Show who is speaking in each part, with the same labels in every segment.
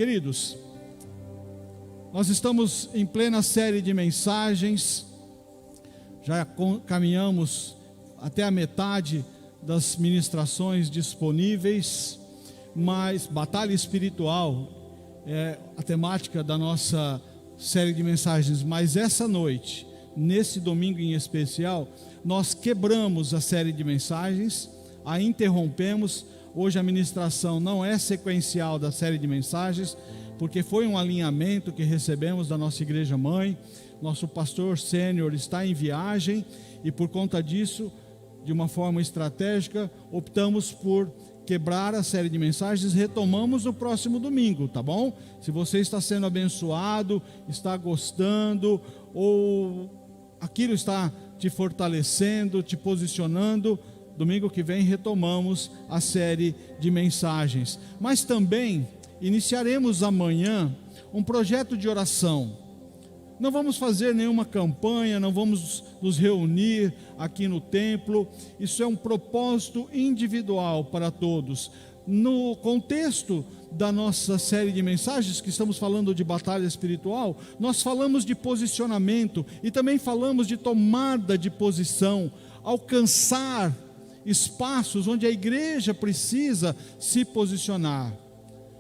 Speaker 1: Queridos, nós estamos em plena série de mensagens, já caminhamos até a metade das ministrações disponíveis, mas batalha espiritual é a temática da nossa série de mensagens. Mas essa noite, nesse domingo em especial, nós quebramos a série de mensagens, a interrompemos. Hoje a ministração não é sequencial da série de mensagens, porque foi um alinhamento que recebemos da nossa igreja mãe. Nosso pastor sênior está em viagem e por conta disso, de uma forma estratégica, optamos por quebrar a série de mensagens. Retomamos no próximo domingo, tá bom? Se você está sendo abençoado, está gostando, ou aquilo está te fortalecendo, te posicionando, domingo que vem retomamos a série de mensagens. Mas também iniciaremos amanhã um projeto de oração. Não vamos fazer nenhuma campanha, não vamos nos reunir aqui no templo. Isso é um propósito individual para todos. No contexto da nossa série de mensagens, que estamos falando de batalha espiritual, nós falamos de posicionamento e também falamos de tomada de posição, alcançar espaços onde a igreja precisa se posicionar.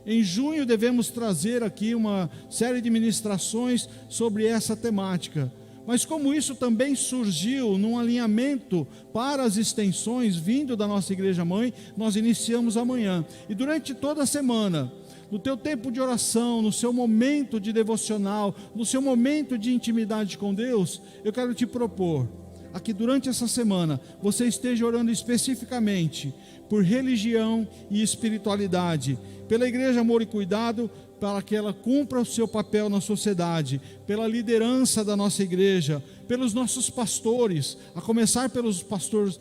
Speaker 1: Em junho devemos trazer aqui uma série de ministrações sobre essa temática. Mas como isso também surgiu num alinhamento para as extensões vindo da nossa igreja mãe, nós iniciamos amanhã. E durante toda a semana, no teu tempo de oração, no seu momento de devocional, no seu momento de intimidade com Deus, eu quero te propor aqui durante essa semana, você esteja orando especificamente por religião e espiritualidade, pela Igreja Amor e Cuidado, para que ela cumpra o seu papel na sociedade, pela liderança da nossa igreja, pelos nossos pastores, a começar pelos pastores,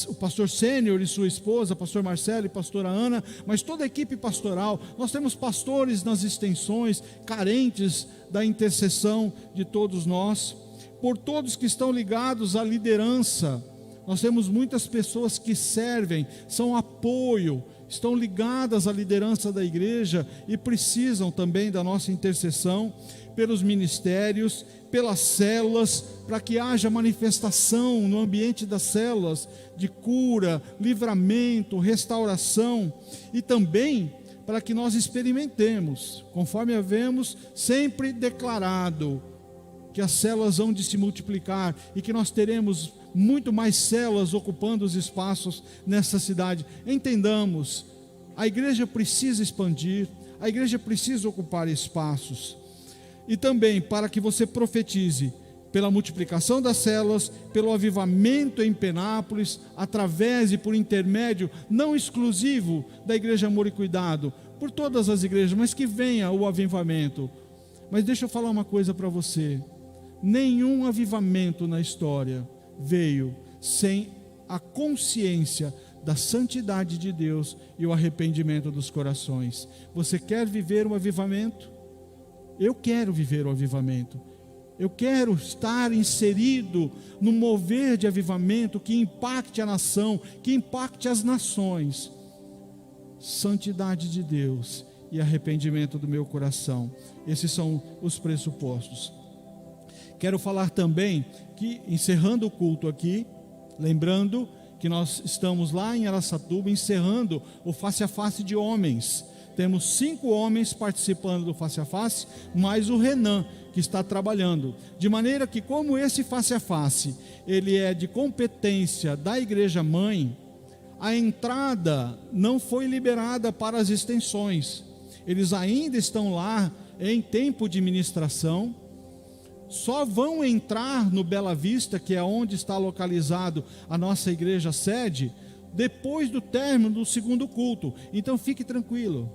Speaker 1: o pastor sênior e sua esposa, pastor Marcelo e pastora Ana, mas toda a equipe pastoral. Nós temos pastores nas extensões, carentes da intercessão de todos nós, por todos que estão ligados à liderança. Nós temos muitas pessoas que servem, são apoio, estão ligadas à liderança da igreja e precisam também da nossa intercessão, pelos ministérios, pelas células, para que haja manifestação no ambiente das células de cura, livramento, restauração, e também para que nós experimentemos, conforme havemos sempre declarado, que as células vão de se multiplicar e que nós teremos muito mais células ocupando os espaços nessa cidade. Entendamos, a igreja precisa expandir, a igreja precisa ocupar espaços. E também para que você profetize pela multiplicação das células, pelo avivamento em Penápolis, através e por intermédio, não exclusivo da Igreja Amor e Cuidado, por todas as igrejas, mas que venha o avivamento. Mas deixa eu falar uma coisa para você. Nenhum avivamento na história veio sem a consciência da santidade de Deus e o arrependimento dos corações. Você quer viver um avivamento? Eu quero viver o avivamento. Eu quero estar inserido no mover de avivamento que impacte a nação, que impacte as nações. Santidade de Deus e arrependimento do meu coração. Esses são os pressupostos. Quero falar também que, encerrando o culto aqui, lembrando que nós estamos lá em Araçatuba, encerrando o Face a Face de homens. Temos 5 homens participando do Face a Face, mais o Renan, que está trabalhando. De maneira que, como esse Face a Face, ele é de competência da Igreja Mãe, a entrada não foi liberada para as extensões. Eles ainda estão lá em tempo de ministração. Só vão entrar no Bela Vista, que é onde está localizado a nossa igreja sede, depois do término do segundo culto. Então fique tranquilo,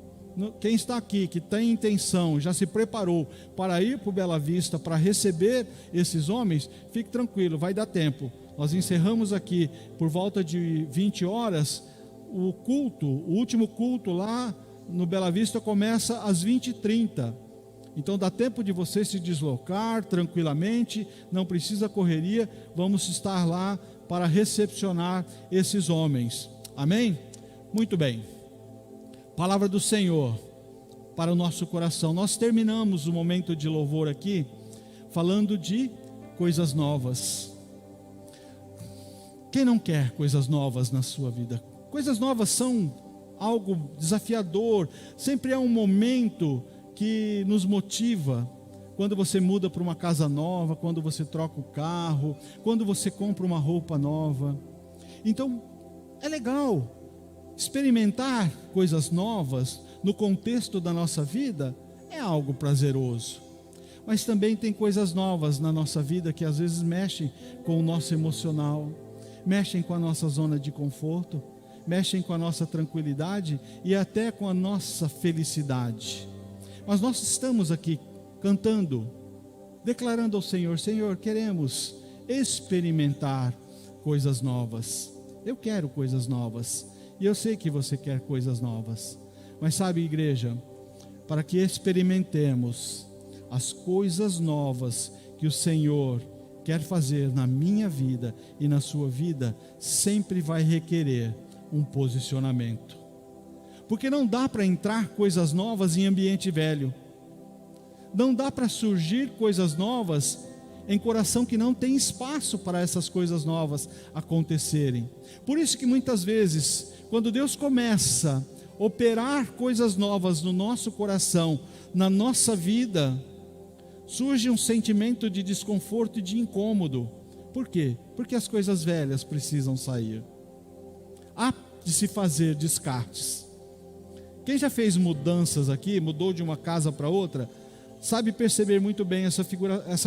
Speaker 1: quem está aqui, que tem intenção, já se preparou para ir para o Bela Vista, para receber esses homens, fique tranquilo, vai dar tempo. Nós encerramos aqui por volta de 20 horas, o culto, o último culto lá no Bela Vista começa às 20h30. Então dá tempo de você se deslocar tranquilamente, não precisa correria, vamos estar lá para recepcionar esses homens. Amém? Muito bem. Palavra do Senhor. para o nosso coração. Nós terminamos o momento de louvor aqui falando de coisas novas. Quem não quer coisas novas na sua vida? Coisas novas são algo desafiador, sempre é um momento que nos motiva. Quando você muda para uma casa nova, quando você troca o carro, quando você compra uma roupa nova. Então, é legal experimentar coisas novas no contexto da nossa vida, é algo prazeroso. Mas também tem coisas novas na nossa vida que às vezes mexem com o nosso emocional, mexem com a nossa zona de conforto, mexem com a nossa tranquilidade e até com a nossa felicidade. Mas nós estamos aqui cantando, declarando ao Senhor: Senhor, queremos experimentar coisas novas. Eu quero coisas novas e eu sei que você quer coisas novas. Mas sabe, igreja, para que experimentemos as coisas novas que o Senhor quer fazer na minha vida e na sua vida, sempre vai requerer um posicionamento. Porque não dá para entrar coisas novas em ambiente velho. Não dá para surgir coisas novas em coração que não tem espaço para essas coisas novas acontecerem. Por isso que muitas vezes, quando Deus começa a operar coisas novas no nosso coração, na nossa vida, surge um sentimento de desconforto e de incômodo. Por quê? Porque as coisas velhas precisam sair. Há de se fazer descartes. Quem já fez mudanças aqui, mudou de uma casa para outra, sabe perceber muito bem essa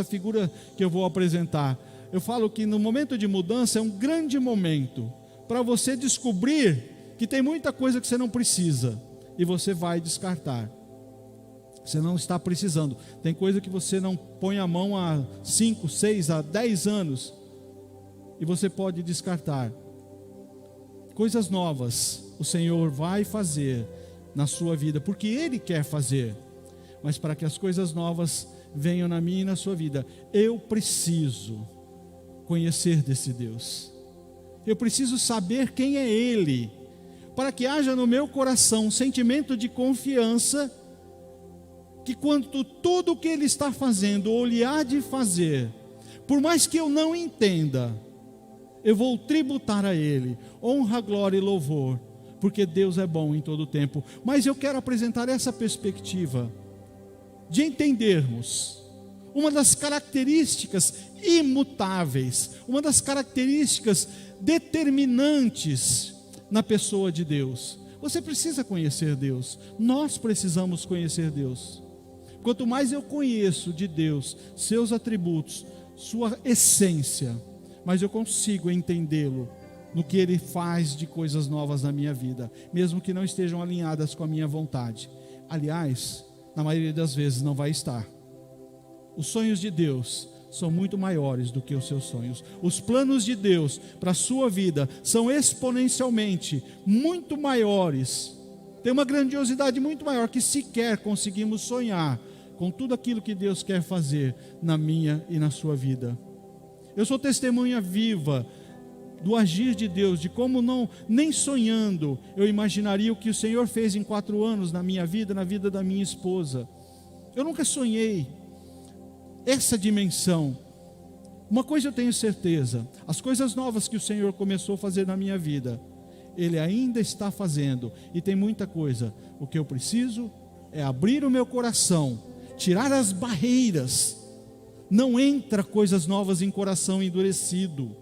Speaker 1: figura que eu vou apresentar. Eu falo que no momento de mudança é um grande momento para você descobrir que tem muita coisa que você não precisa e você vai descartar. Você não está precisando. Tem coisa que você não põe a mão há 5, 6, há 10 anos e você pode descartar. Coisas novas o Senhor vai fazer na sua vida, porque Ele quer fazer. Mas para que as coisas novas venham na minha e na sua vida, eu preciso conhecer desse Deus. Eu preciso saber quem é Ele, para que haja no meu coração um sentimento de confiança, que quanto tudo o que Ele está fazendo, ou Ele há de fazer, por mais que eu não entenda, eu vou tributar a Ele honra, glória e louvor, porque Deus é bom em todo o tempo. Mas eu quero apresentar essa perspectiva de entendermos uma das características imutáveis, uma das características determinantes na pessoa de Deus. Você precisa conhecer Deus, nós precisamos conhecer Deus. Quanto mais eu conheço de Deus, seus atributos, sua essência, mais eu consigo entendê-lo no que Ele faz de coisas novas na minha vida, mesmo que não estejam alinhadas com a minha vontade. Aliás, na maioria das vezes não vai estar. Os sonhos de Deus são muito maiores do que os seus sonhos. Os planos de Deus para a sua vida são exponencialmente muito maiores. Tem uma grandiosidade muito maior que sequer conseguimos sonhar com tudo aquilo que Deus quer fazer na minha e na sua vida. Eu sou testemunha viva do agir de Deus, de como nem sonhando eu imaginaria o que o Senhor fez em 4 anos na minha vida, na vida da minha esposa. Eu nunca sonhei essa dimensão. Uma coisa eu tenho certeza: as coisas novas que o Senhor começou a fazer na minha vida, Ele ainda está fazendo, e tem muita coisa. O que eu preciso é abrir o meu coração, tirar as barreiras. Não entra coisas novas em coração endurecido.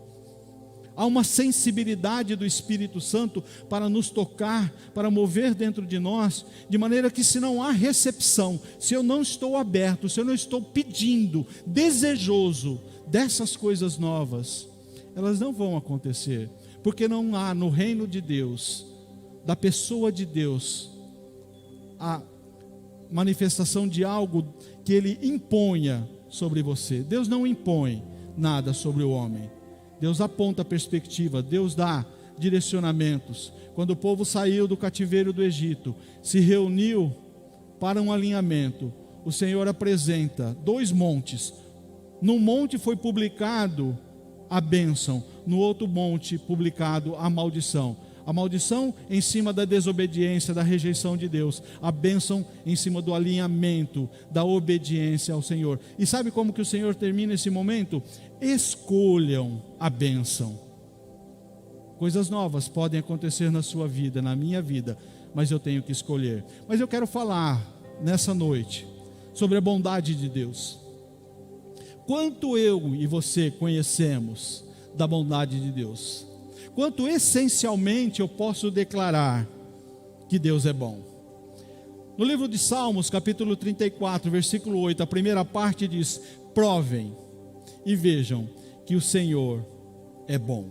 Speaker 1: Há uma sensibilidade do Espírito Santo para nos tocar, para mover dentro de nós, de maneira que, se não há recepção, se eu não estou aberto, se eu não estou pedindo, desejoso dessas coisas novas, elas não vão acontecer, porque não há no reino de Deus, da pessoa de Deus, a manifestação de algo que Ele imponha sobre você. Deus não impõe nada sobre o homem. Deus aponta a perspectiva, Deus dá direcionamentos. Quando o povo saiu do cativeiro do Egito, se reuniu para um alinhamento, o Senhor apresenta 2 montes. Num monte foi publicado a bênção, no outro monte publicado a maldição. A maldição em cima da desobediência, da rejeição de Deus. A bênção em cima do alinhamento, da obediência ao Senhor. E sabe como que o Senhor termina esse momento? Escolham a bênção. Coisas novas podem acontecer na sua vida, na minha vida, mas eu tenho que escolher. Mas eu quero falar nessa noite sobre a bondade de Deus. Quanto eu e você conhecemos da bondade de Deus? Quanto essencialmente eu posso declarar que Deus é bom? No livro de Salmos, capítulo 34, versículo 8, a primeira parte diz: provem e vejam que o Senhor é bom.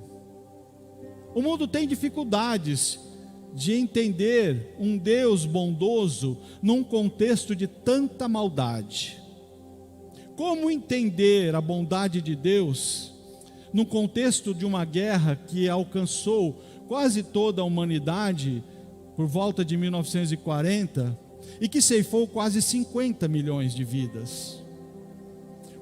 Speaker 1: O mundo tem dificuldades de entender um Deus bondoso num contexto de tanta maldade. Como entender a bondade de Deus no contexto de uma guerra que alcançou quase toda a humanidade por volta de 1940 e que ceifou quase 50 milhões de vidas?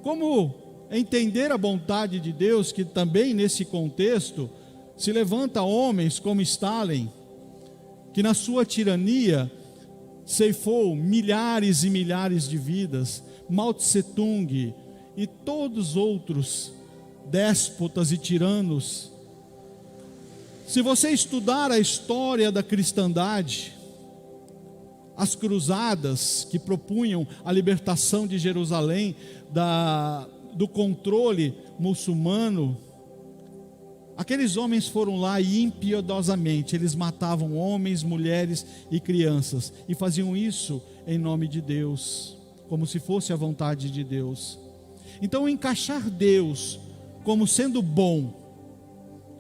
Speaker 1: Como entender a bondade de Deus que também nesse contexto se levanta homens como Stalin, que na sua tirania ceifou milhares e milhares de vidas, Mao Tse Tung e todos os outros déspotas e tiranos. Se você estudar a história da cristandade, as cruzadas que propunham a libertação de Jerusalém do controle muçulmano, aqueles homens foram lá e impiedosamente eles matavam homens, mulheres e crianças, e faziam isso em nome de Deus, como se fosse a vontade de Deus. Então, encaixar Deus como sendo bom,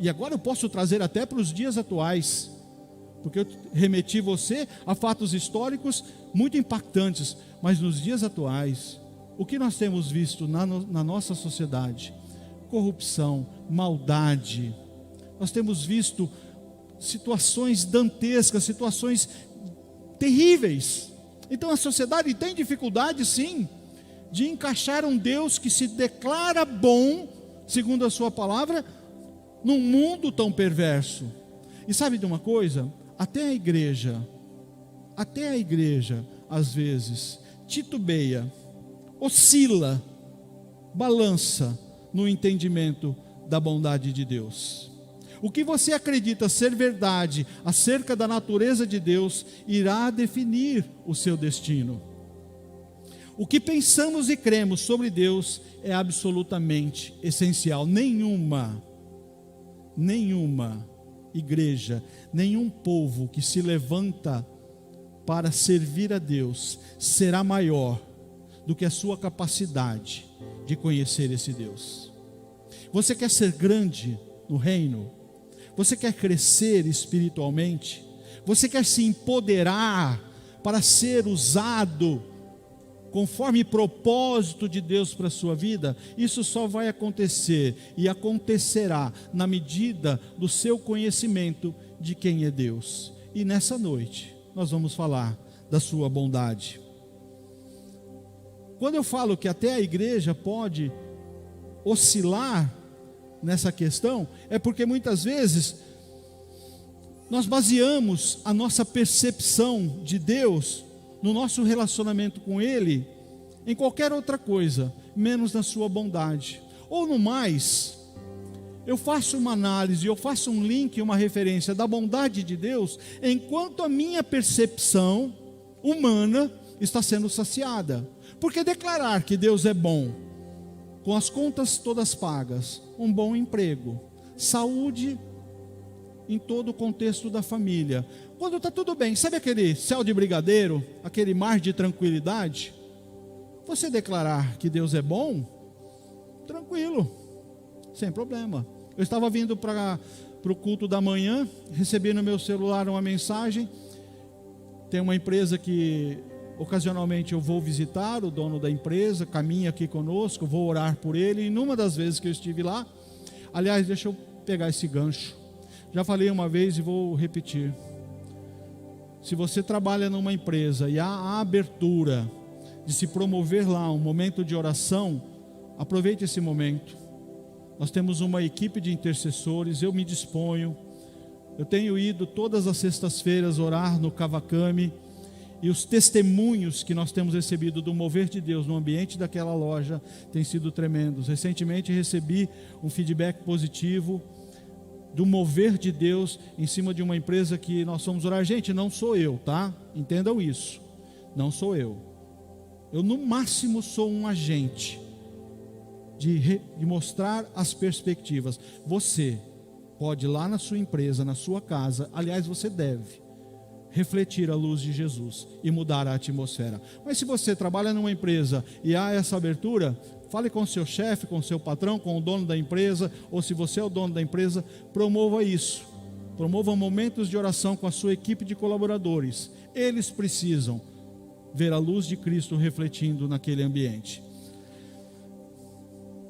Speaker 1: e agora eu posso trazer até para os dias atuais, porque eu remeti você a fatos históricos muito impactantes, mas nos dias atuais, o que nós temos visto na nossa sociedade? Corrupção, maldade. Nós temos visto situações dantescas, situações terríveis. Então a sociedade tem dificuldade sim de encaixar um Deus que se declara bom, segundo a sua palavra, num mundo tão perverso. E sabe de uma coisa? Até a igreja, às vezes, titubeia, oscila, balança no entendimento da bondade de Deus. O que você acredita ser verdade acerca da natureza de Deus irá definir o seu destino. O que pensamos e cremos sobre Deus é absolutamente essencial. Nenhuma igreja, nenhum povo que se levanta para servir a Deus será maior do que a sua capacidade de conhecer esse Deus. Você quer ser grande no reino? Você quer crescer espiritualmente? Você quer se empoderar para ser usado conforme propósito de Deus para a sua vida? Isso só vai acontecer e acontecerá na medida do seu conhecimento de quem é Deus. E nessa noite nós vamos falar da sua bondade. Quando eu falo que até a igreja pode oscilar nessa questão, é porque muitas vezes nós baseamos a nossa percepção de Deus, no nosso relacionamento com Ele, em qualquer outra coisa, menos na sua bondade. Ou no mais, eu faço uma análise, eu faço um link, uma referência da bondade de Deus, enquanto a minha percepção humana está sendo saciada. Porque declarar que Deus é bom, com as contas todas pagas, um bom emprego, saúde em todo o contexto da família, quando está tudo bem, sabe aquele céu de brigadeiro, aquele mar de tranquilidade? Você declarar que Deus é bom, tranquilo, sem problema. Eu estava vindo para o culto da manhã, recebi no meu celular uma mensagem. Tem uma empresa que ocasionalmente eu vou visitar, o dono da empresa caminha aqui conosco, vou orar por ele, e numa das vezes que eu estive lá, aliás, deixa eu pegar esse gancho, já falei uma vez e vou repetir: se você trabalha numa empresa e há a abertura de se promover lá um momento de oração, aproveite esse momento. Nós temos uma equipe de intercessores, eu me disponho, Eu tenho ido todas as sextas-feiras orar no Kawakami, e os testemunhos que nós temos recebido do mover de Deus no ambiente daquela loja têm sido tremendos. Recentemente recebi um feedback positivo do mover de Deus em cima de uma empresa que nós fomos orar. Gente, não sou eu, tá? Entendam isso. Não sou eu. Eu no máximo sou um agente de mostrar as perspectivas. Você pode ir lá na sua empresa, na sua casa, aliás, você deve refletir a luz de Jesus e mudar a atmosfera. Mas se você trabalha numa empresa e há essa abertura, fale com o seu chefe, com o seu patrão, com o dono da empresa, ou se você é o dono da empresa, promova isso. Promova momentos de oração com a sua equipe de colaboradores. Eles precisam ver a luz de Cristo refletindo naquele ambiente.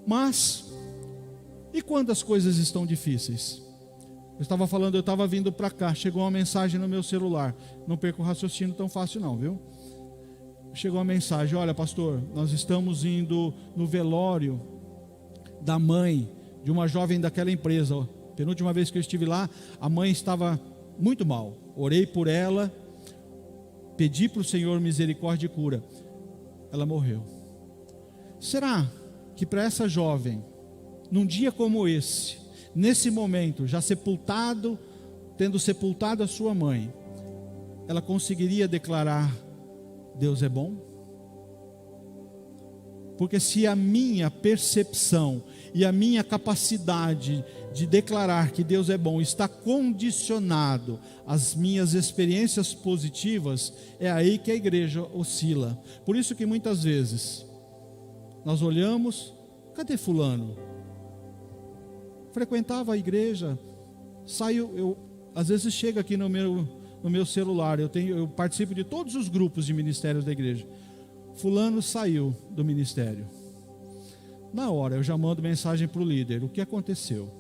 Speaker 1: Mas, e quando as coisas estão difíceis? Eu estava vindo para cá, chegou uma mensagem no meu celular. Não perco o raciocínio tão fácil não, viu? Chegou uma mensagem: olha, pastor, nós estamos indo no velório da mãe de uma jovem daquela empresa. Penúltima vez que eu estive lá, a mãe estava muito mal. Orei por ela, pedi para o Senhor misericórdia e cura. Ela morreu. Será que para essa jovem, num dia como esse, nesse momento, já sepultado, tendo sepultado a sua mãe, ela conseguiria declarar: Deus é bom? Porque se a minha percepção e a minha capacidade de declarar que Deus é bom está condicionado às minhas experiências positivas, é aí que a igreja oscila. Por isso que muitas vezes nós olhamos: cadê fulano? Frequentava a igreja, saiu, às vezes chega aqui no meu celular, eu participo de todos os grupos de ministérios da igreja. Fulano saiu do ministério. Na hora eu já mando mensagem para o líder: o que aconteceu?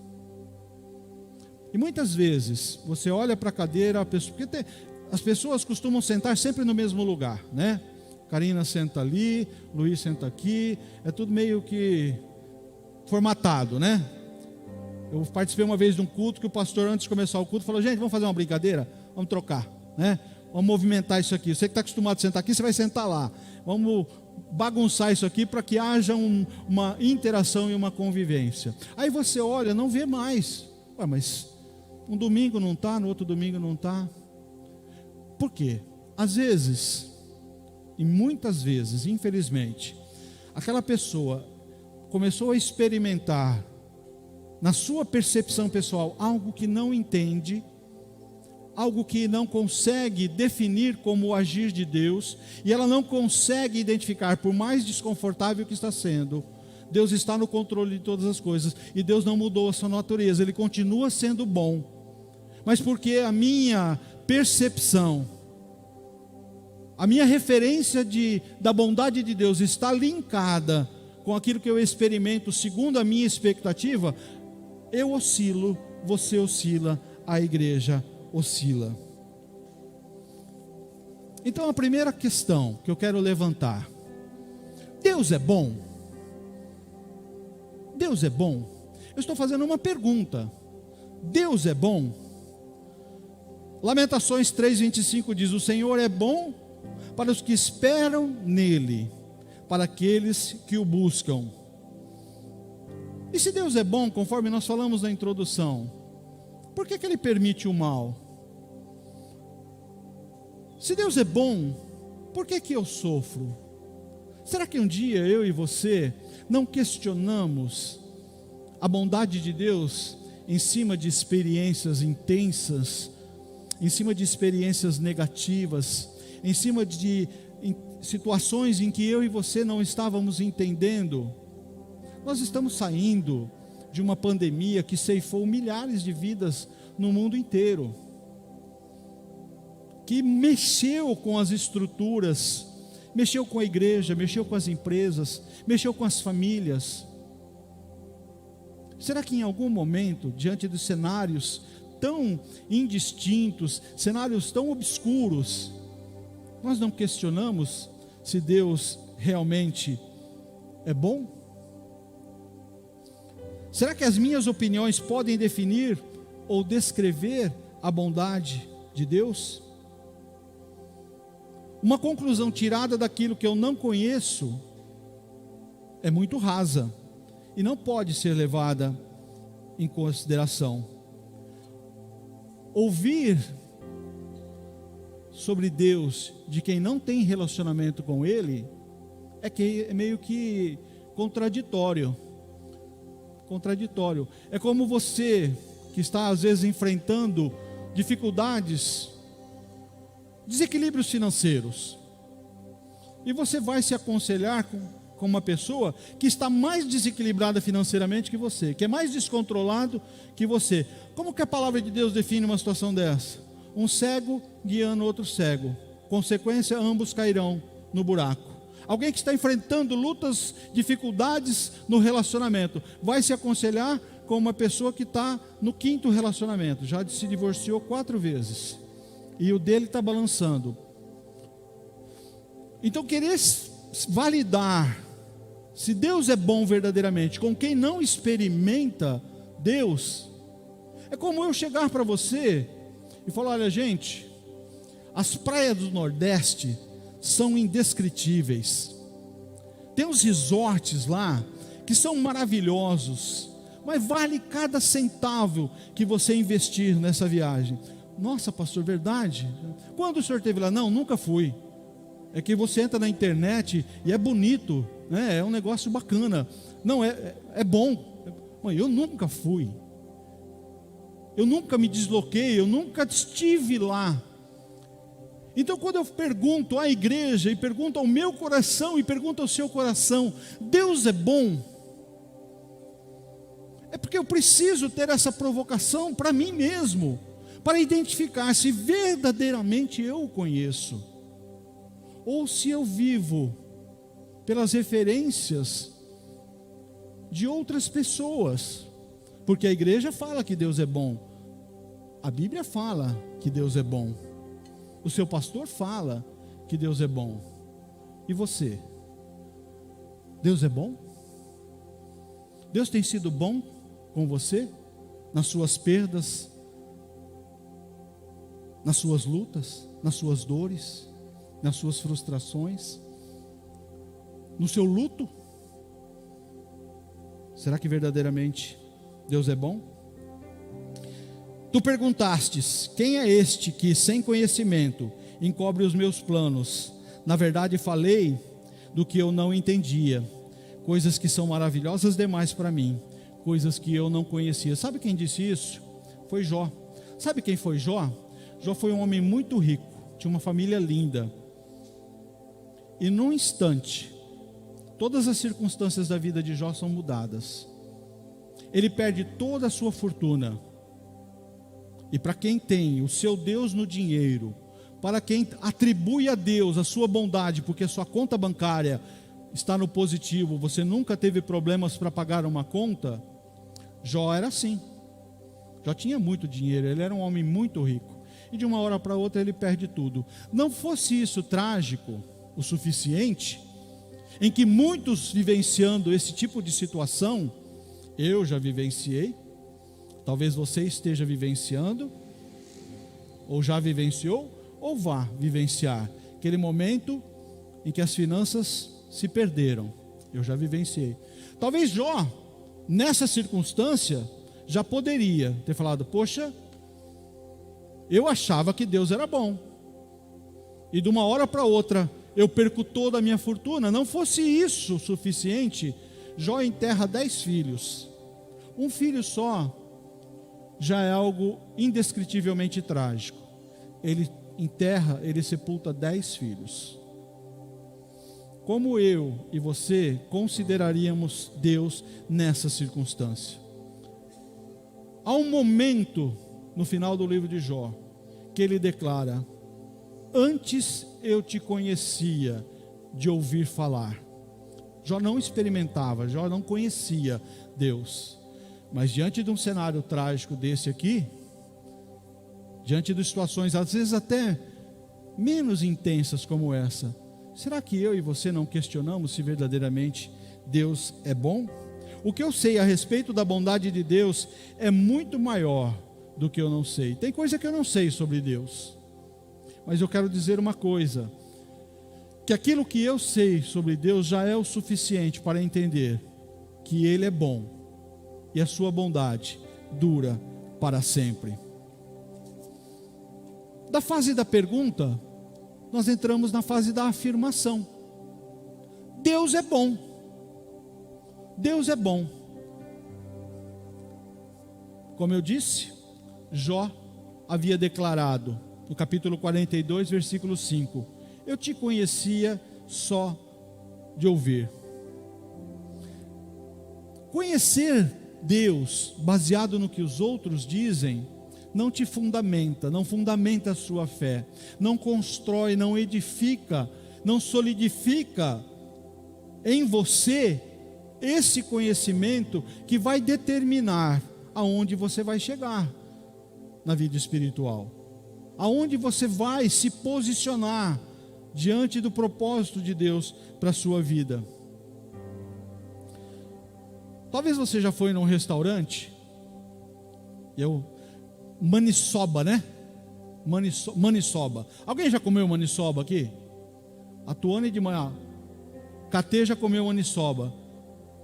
Speaker 1: E muitas vezes você olha para a cadeira, porque as pessoas costumam sentar sempre no mesmo lugar, né? Karina senta ali, Luiz senta aqui, é tudo meio que formatado, né? Eu participei uma vez de um culto que o pastor, antes de começar o culto, falou: gente, vamos fazer uma brincadeira? Vamos trocar, né? Vamos movimentar isso aqui. Você que está acostumado a sentar aqui, você vai sentar lá. Vamos bagunçar isso aqui para que haja uma interação e uma convivência. Aí você olha, não vê mais. Ué, mas um domingo não está, no outro domingo não está. Por quê? Às vezes, e muitas vezes, infelizmente, aquela pessoa começou a experimentar, na sua percepção pessoal, algo que não entende, algo que não consegue definir como o agir de Deus, e ela não consegue identificar, por mais desconfortável que está sendo, Deus está no controle de todas as coisas, e Deus não mudou a sua natureza, Ele continua sendo bom, mas porque a minha percepção, a minha referência da bondade de Deus está linkada com aquilo que eu experimento segundo a minha expectativa, eu oscilo, você oscila, a igreja oscila. Então a primeira questão que eu quero levantar: Deus é bom? Deus é bom? Eu estou fazendo uma pergunta. Deus é bom? Lamentações 3:25 diz: o Senhor é bom para os que esperam nele, para aqueles que o buscam. E se Deus é bom, conforme nós falamos na introdução, por que Ele permite o mal? Se Deus é bom, por que eu sofro? Será que um dia eu e você não questionamos a bondade de Deus em cima de experiências intensas, em cima de experiências negativas, em cima de situações em que eu e você não estávamos entendendo? Nós estamos saindo de uma pandemia que ceifou milhares de vidas no mundo inteiro, que mexeu com as estruturas, mexeu com a igreja, mexeu com as empresas, mexeu com as famílias. Será que em algum momento, diante de cenários tão indistintos, cenários tão obscuros, nós não questionamos se Deus realmente é bom? Será que as minhas opiniões podem definir ou descrever a bondade de Deus? Uma conclusão tirada daquilo que eu não conheço é muito rasa e não pode ser levada em consideração. Ouvir sobre Deus de quem não tem relacionamento com Ele é meio que contraditório. É como você que está às vezes enfrentando dificuldades, desequilíbrios financeiros, e você vai se aconselhar com uma pessoa que está mais desequilibrada financeiramente que você, que é mais descontrolado que você. Como que a palavra de Deus define uma situação dessa? Um cego guiando outro cego, consequência, ambos cairão no buraco. Alguém que está enfrentando lutas, dificuldades no relacionamento, vai se aconselhar com uma pessoa que está no 5º relacionamento, já se divorciou 4 vezes, e o dele está balançando. Então, querer validar se Deus é bom verdadeiramente com quem não experimenta Deus, é como eu chegar para você e falar: olha, gente, as praias do Nordeste são indescritíveis. Tem uns resorts lá que são maravilhosos, mas vale cada centavo que você investir nessa viagem. Nossa, pastor, verdade? Quando o senhor esteve lá? Não, nunca fui. É que você entra na internet e é bonito, né? É um negócio bacana. Não, é bom. Mãe, eu nunca fui. Eu nunca me desloquei, eu nunca estive lá. Então, quando eu pergunto à igreja, e pergunto ao meu coração, e pergunto ao seu coração: Deus é bom? É porque eu preciso ter essa provocação para mim mesmo, para identificar se verdadeiramente eu o conheço, ou se eu vivo pelas referências de outras pessoas. Porque a igreja fala que Deus é bom, a Bíblia fala que Deus é bom, o seu pastor fala que Deus é bom. E você? Deus é bom? Deus tem sido bom com você? Nas suas perdas, nas suas lutas, nas suas dores, nas suas frustrações, no seu luto? Será que verdadeiramente Deus é bom? Tu perguntastes: quem é este que sem conhecimento encobre os meus planos? Na verdade falei do que eu não entendia, coisas que são maravilhosas demais para mim, coisas que eu não conhecia. Sabe quem disse isso? Foi Jó. Sabe quem foi Jó? Jó foi um homem muito rico, tinha uma família linda, e num instante todas as circunstâncias da vida de Jó são mudadas. Ele perde toda a sua fortuna. E para quem tem o seu Deus no dinheiro, para quem atribui a Deus a sua bondade, porque a sua conta bancária está no positivo, você nunca teve problemas para pagar uma conta, Jó era assim. Jó tinha muito dinheiro, ele era um homem muito rico. E de uma hora para outra ele perde tudo. Não fosse isso trágico o suficiente, em que muitos vivenciando esse tipo de situação, eu já vivenciei, talvez você esteja vivenciando, ou já vivenciou, ou vá vivenciar, aquele momento em que as finanças se perderam. Eu já vivenciei. Talvez Jó, nessa circunstância, já poderia ter falado: poxa, eu achava que Deus era bom, e de uma hora para outra eu perco toda a minha fortuna. Não fosse isso suficiente, Jó enterra 10 filhos. Um filho só já é algo indescritivelmente trágico. Ele enterra, ele sepulta 10 filhos. Como eu e você consideraríamos Deus nessa circunstância? Há um momento no final do livro de Jó que ele declara: antes eu te conhecia de ouvir falar. Jó não experimentava, Jó não conhecia Deus. Mas diante de um cenário trágico desse aqui, diante de situações às vezes até menos intensas como essa, será que eu e você não questionamos se verdadeiramente Deus é bom? O que eu sei a respeito da bondade de Deus é muito maior do que eu não sei. Tem coisa que eu não sei sobre Deus. Mas eu quero dizer uma coisa, que aquilo que eu sei sobre Deus já é o suficiente para entender que Ele é bom e a sua bondade dura para sempre. Da fase da pergunta, nós entramos na fase da afirmação. Deus é bom. Deus é bom. Como eu disse, Jó havia declarado, no capítulo 42, versículo 5, eu te conhecia só de ouvir. Conhecer Deus, baseado no que os outros dizem, não te fundamenta, não fundamenta a sua fé, não constrói, não edifica, não solidifica em você esse conhecimento que vai determinar aonde você vai chegar na vida espiritual, aonde você vai se posicionar diante do propósito de Deus para a sua vida. Talvez você já foi num restaurante, maniçoba, né? Maniçoba. Alguém já comeu maniçoba aqui? A Tuane de manhã, Catê já comeu maniçoba.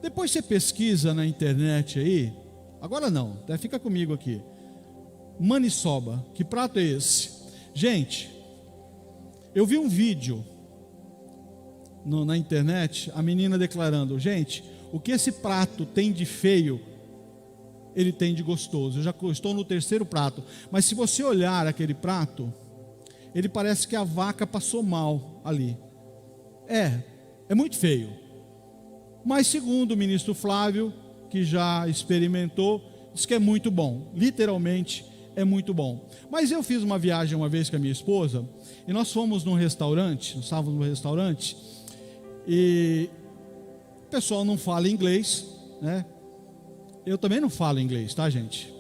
Speaker 1: Depois você pesquisa na internet aí, agora não, até fica comigo aqui. Maniçoba, que prato é esse? Gente, eu vi um vídeo na internet, a menina declarando, gente, o que esse prato tem de feio, ele tem de gostoso. Eu já estou no terceiro prato, mas se você olhar aquele prato, ele parece que a vaca passou mal ali. É muito feio. Mas segundo o ministro Flávio, que já experimentou, diz que é muito bom, literalmente é muito bom. Mas eu fiz uma viagem uma vez com a minha esposa, e nós fomos num restaurante, nós estávamos num restaurante, e o pessoal não fala inglês, né? Eu também não falo inglês, tá, gente?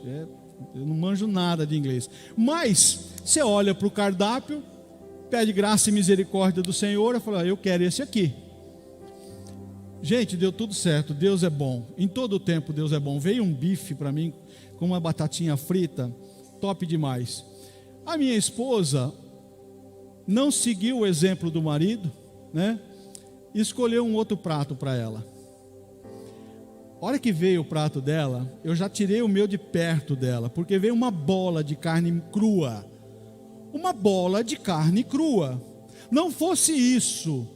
Speaker 1: Eu não manjo nada de inglês. Mas você olha para o cardápio, pede graça e misericórdia do Senhor, eu falo, eu quero esse aqui. Gente, deu tudo certo, Deus é bom. Em todo o tempo Deus é bom. Veio um bife para mim com uma batatinha frita, top demais. A minha esposa não seguiu o exemplo do marido, né? E escolheu um outro prato para ela. A hora que veio o prato dela, eu já tirei o meu de perto dela, porque veio uma bola de carne crua. Uma bola de carne crua. Não fosse isso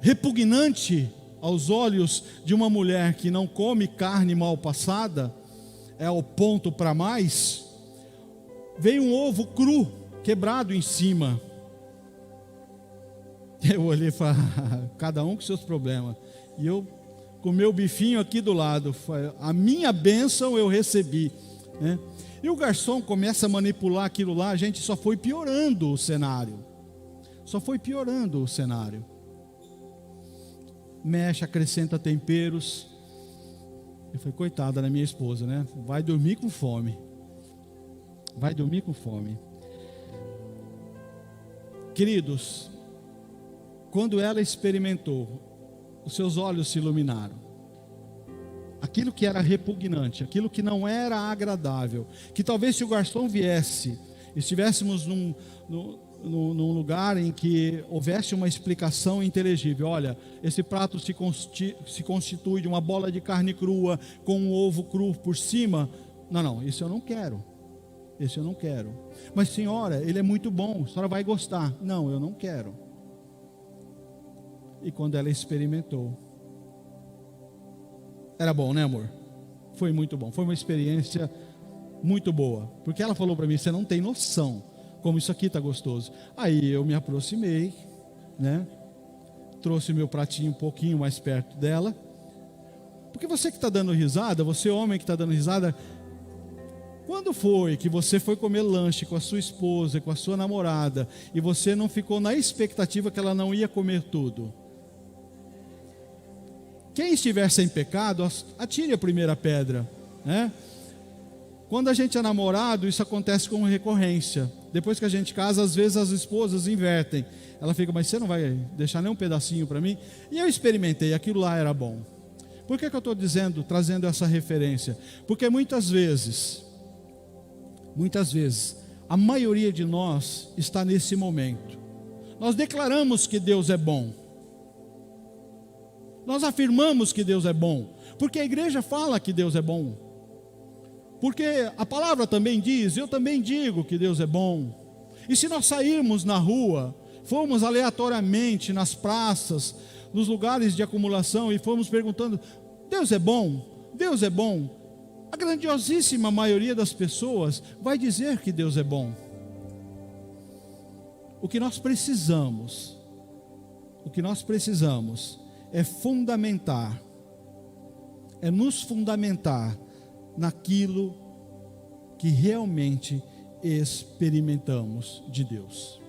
Speaker 1: repugnante aos olhos de uma mulher que não come carne mal passada, é ao ponto para mais, veio um ovo cru, quebrado em cima. Eu olhei e falei, cada um com seus problemas. E eu, com o meu bifinho aqui do lado, a minha bênção eu recebi, né? E o garçom começa a manipular aquilo lá, a gente só foi piorando o cenário. Só foi piorando o cenário. Mexe, acrescenta temperos. Eu falei, coitada da minha esposa, né? Vai dormir com fome. Vai dormir com fome. Queridos, quando ela experimentou, os seus olhos se iluminaram. Aquilo que era repugnante, aquilo que não era agradável, que talvez se o garçom viesse, estivéssemos num lugar em que houvesse uma explicação inteligível. Olha, esse prato se constitui de uma bola de carne crua com um ovo cru por cima. Não, isso eu não quero. Isso eu não quero. Mas senhora, ele é muito bom, a senhora vai gostar. Não, eu não quero. E quando ela experimentou, era bom, né, amor? Foi muito bom, foi uma experiência muito boa. Porque ela falou para mim, você não tem noção como isso aqui está gostoso. Aí eu me aproximei, né? Trouxe meu pratinho um pouquinho mais perto dela. Porque você que está dando risada, você homem que está dando risada, quando foi que você foi comer lanche com a sua esposa, com a sua namorada, e você não ficou na expectativa que ela não ia comer tudo? Quem estiver sem pecado, atire a primeira pedra, né? Quando a gente é namorado, isso acontece com recorrência. Depois que a gente casa, às vezes as esposas invertem. Ela fica, mas você não vai deixar nem um pedacinho para mim? E eu experimentei, aquilo lá era bom. Por que eu estou trazendo essa referência? Porque muitas vezes Muitas vezes, a maioria de nós está nesse momento. Nós declaramos que Deus é bom. Nós afirmamos que Deus é bom, porque a igreja fala que Deus é bom. Porque a palavra também diz, eu também digo que Deus é bom. E se nós sairmos na rua, formos aleatoriamente nas praças, nos lugares de acumulação e formos perguntando, Deus é bom? Deus é bom? A grandiosíssima maioria das pessoas vai dizer que Deus é bom. O que nós precisamos é fundamentar, é nos fundamentar naquilo que realmente experimentamos de Deus.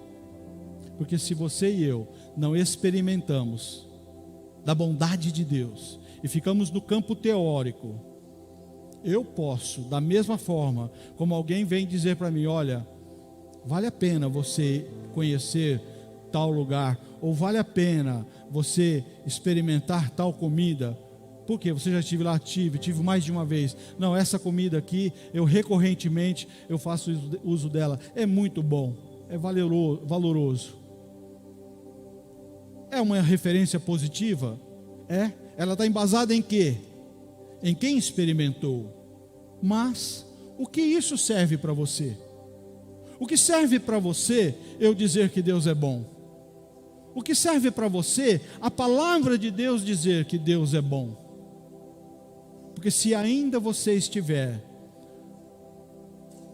Speaker 1: Porque se você e eu não experimentamos da bondade de Deus e ficamos no campo teórico, eu posso, da mesma forma como alguém vem dizer para mim, olha, vale a pena você conhecer tal lugar, ou vale a pena você experimentar tal comida, porque você já estive lá, tive mais de uma vez. Não, essa comida aqui, eu recorrentemente, eu faço uso dela, é muito bom, é valoroso. É uma referência positiva? É. Ela está embasada em quê? Em quem experimentou. Mas o que isso serve para você? O que serve para você eu dizer que Deus é bom? O que serve para você a palavra de Deus dizer que Deus é bom? Porque se ainda você estiver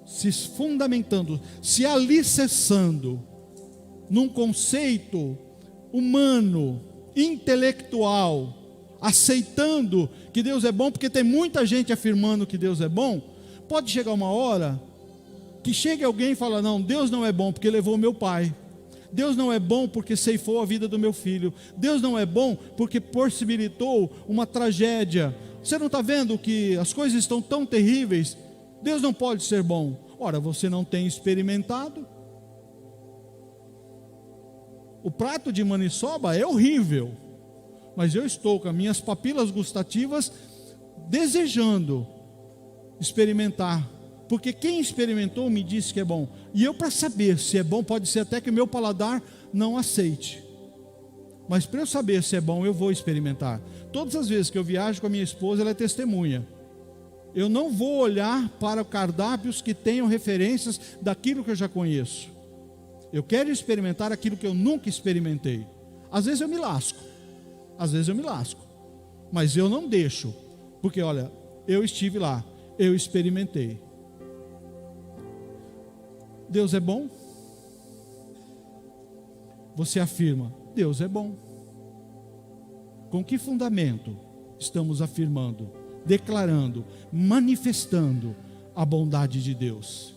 Speaker 1: se fundamentando, se alicerçando num conceito humano, intelectual, aceitando que Deus é bom, porque tem muita gente afirmando que Deus é bom, pode chegar uma hora que chegue alguém e fala, não, Deus não é bom porque levou meu pai, Deus não é bom porque ceifou a vida do meu filho, Deus não é bom porque possibilitou uma tragédia. Você não está vendo que as coisas estão tão terríveis? Deus não pode ser bom. Ora, você não tem experimentado. O prato de maniçoba é horrível, mas eu estou com as minhas papilas gustativas desejando experimentar, porque quem experimentou me disse que é bom, e eu, para saber se é bom, pode ser até que o meu paladar não aceite, mas para eu saber se é bom, eu vou experimentar. Todas as vezes que eu viajo com a minha esposa, ela é testemunha. Eu não vou olhar para cardápios que tenham referências daquilo que eu já conheço. Eu quero experimentar aquilo que eu nunca experimentei. Às vezes eu me lasco, mas eu não deixo, porque olha, eu estive lá, eu experimentei. Deus é bom? Você afirma, Deus é bom. Com que fundamento estamos afirmando, declarando, manifestando a bondade de Deus?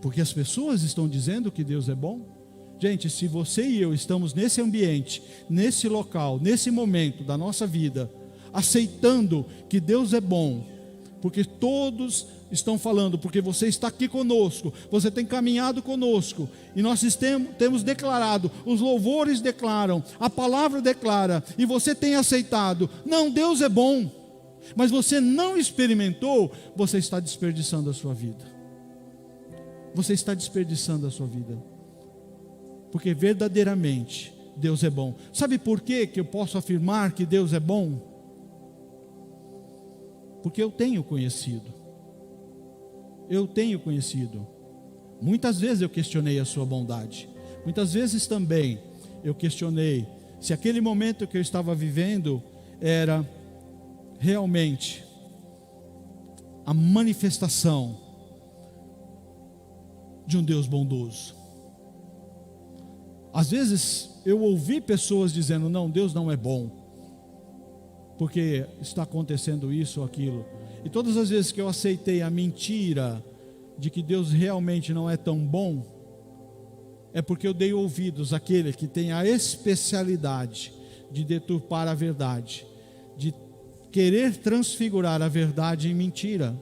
Speaker 1: Porque as pessoas estão dizendo que Deus é bom? Gente, se você e eu estamos nesse ambiente, nesse local, nesse momento da nossa vida, aceitando que Deus é bom, porque todos estão falando, porque você está aqui conosco, você tem caminhado conosco, e nós temos declarado, os louvores declaram, a palavra declara, e você tem aceitado, não, Deus é bom, mas você não experimentou, você está desperdiçando a sua vida. Você está desperdiçando a sua vida, porque verdadeiramente Deus é bom. Sabe por que eu posso afirmar que Deus é bom? Porque eu tenho conhecido. Muitas vezes eu questionei a sua bondade. Muitas vezes também eu questionei se aquele momento que eu estava vivendo era realmente a manifestação de um Deus bondoso. Às vezes eu ouvi pessoas dizendo, não, Deus não é bom, porque está acontecendo isso ou aquilo. E todas as vezes que eu aceitei a mentira de que Deus realmente não é tão bom, é porque eu dei ouvidos àquele que tem a especialidade de deturpar a verdade, de querer transfigurar a verdade em mentira.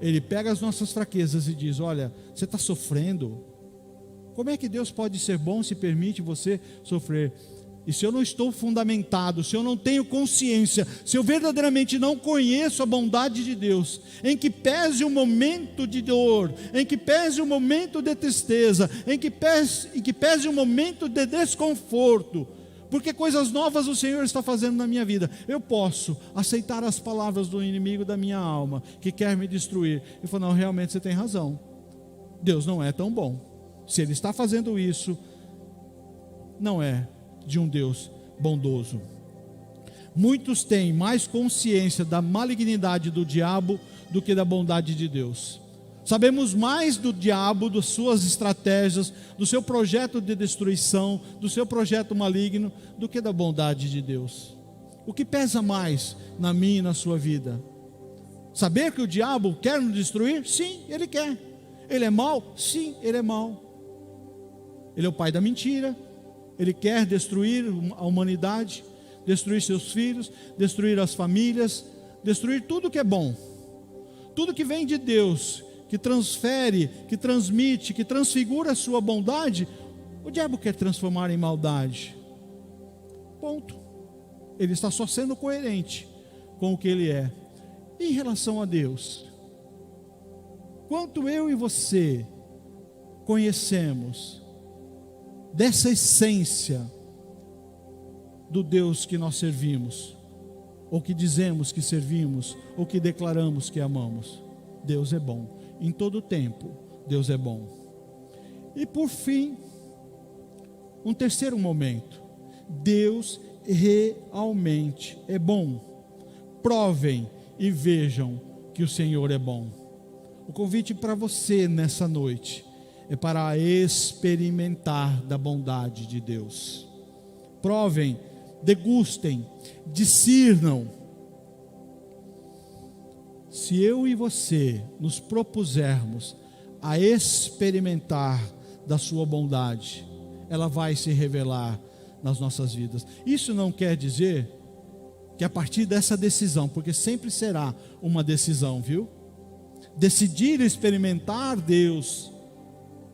Speaker 1: Ele pega as nossas fraquezas e diz, olha, você está sofrendo, como é que Deus pode ser bom se permite você sofrer? E se eu não estou fundamentado, se eu não tenho consciência, se eu verdadeiramente não conheço a bondade de Deus, em que pese o momento de dor, em que pese o momento de tristeza, em que pese o momento de desconforto, porque coisas novas o Senhor está fazendo na minha vida, eu posso aceitar as palavras do inimigo da minha alma, que quer me destruir, e falar, não, realmente você tem razão, Deus não é tão bom. Se Ele está fazendo isso, não é de um Deus bondoso. Muitos têm mais consciência da malignidade do diabo do que da bondade de Deus. Sabemos mais do diabo, das suas estratégias, do seu projeto de destruição, do seu projeto maligno, do que da bondade de Deus. O que pesa mais na minha e na sua vida? Saber que o diabo quer nos destruir? Sim, ele quer. Ele é mau? Sim, ele é mau. Ele é o pai da mentira. Ele quer destruir a humanidade, destruir seus filhos, destruir as famílias, destruir tudo que é bom, tudo que vem de Deus, que transfere, que transmite, que transfigura a sua bondade, o diabo quer transformar em maldade. Ponto. Ele está só sendo coerente com o que ele é. Em relação a Deus, quanto eu e você conhecemos dessa essência do Deus que nós servimos, ou que dizemos que servimos, ou que declaramos que amamos? Deus é bom, em todo tempo Deus é bom. E por fim, um terceiro momento, Deus realmente é bom. Provem e vejam que o Senhor é bom. O convite para você nessa noite é para experimentar da bondade de Deus. Provem, degustem, discernam. Se eu e você nos propusermos a experimentar da sua bondade, ela vai se revelar nas nossas vidas. Isso não quer dizer que a partir dessa decisão, porque sempre será uma decisão, viu? Decidir experimentar Deus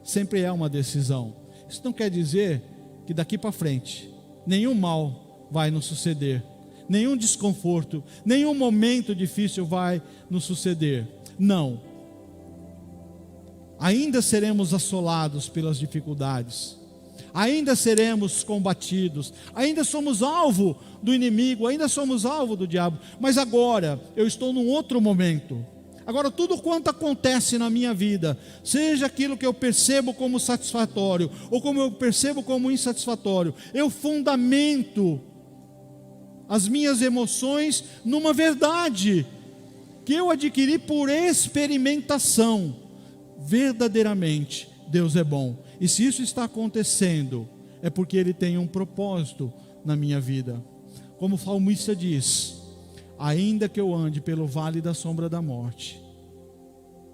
Speaker 1: sempre é uma decisão. Isso não quer dizer que daqui para frente nenhum mal vai nos suceder, nenhum desconforto, nenhum momento difícil vai nos suceder. Não. Ainda seremos assolados pelas dificuldades, ainda seremos combatidos, ainda somos alvo do inimigo, ainda somos alvo do diabo, mas agora eu estou num outro momento. Agora tudo quanto acontece na minha vida, seja aquilo que eu percebo como satisfatório, ou como eu percebo como insatisfatório, eu fundamento as minhas emoções numa verdade, que eu adquiri por experimentação. Verdadeiramente, Deus é bom. E se isso está acontecendo, é porque Ele tem um propósito na minha vida. Como o salmista diz, ainda que eu ande pelo vale da sombra da morte,